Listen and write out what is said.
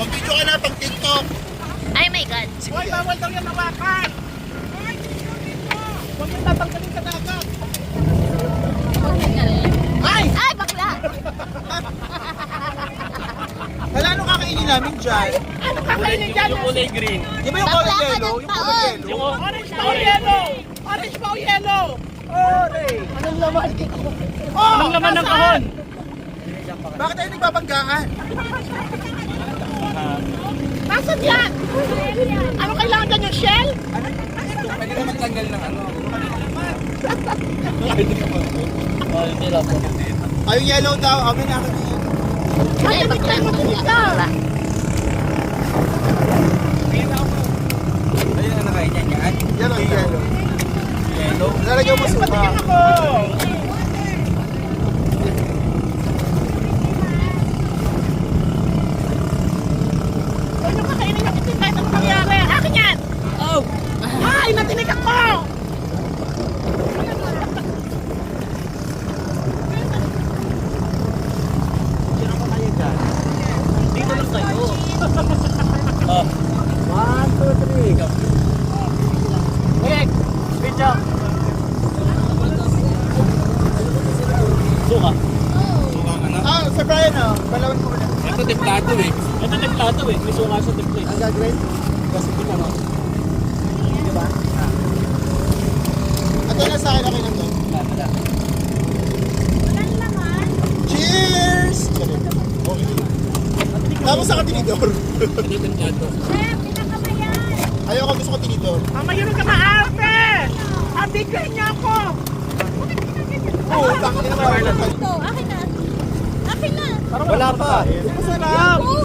Video ka na pang TikTok. Ay my God. Hoy, bawal daw yan hawakan. Huwag yung tatanggalin sa dagat. Ay! Ay, bakla! Wala nung kakainin namin dyan. Ano kakainin dyan? Yung kulay green. Di ba yung color Bakla ka yellow? ng Yung color taon. yellow? Yung Orange pa o yellow? Orange pa o yellow? Orange. Anong laman? Oh, Anong laman ng kahon? Bakit tayo nagbabanggaan? Nasaan yan? Ano kailangan dyan yung shell? Pwede naman tanggal ng ano. Hindi lang po. Ay, yung yellow daw. Amin na ako. Ay, bakla. Bakla. Ayun na nakain yan yan. Yan ang yellow. Yellow? Lalagyan mo suka. Patingin ako. Huwag yung kakainin yung itim kahit anong mangyari. Akin yan! Oh! Ay, natinig ako! Dito lang tayo. Oh. 1, 2, 3. Okay. Picture. Suka. Ah, Sir Brian, oh. Balawan ko muna. Ito templado eh. Ito templado eh. May suka sa template. Ang gagawin? Kasi kita mo. Di ba? At na sa akin, okay lang to. Cheers! Okay. Tapos sa katinidor. Ito templado. Ayoko, gusto ko tinidor. Mamayroon ka maarte! Abigyan niya ako! Oo, bakit naman? Ito, akin na. Akin na. Wala pa. Masarap.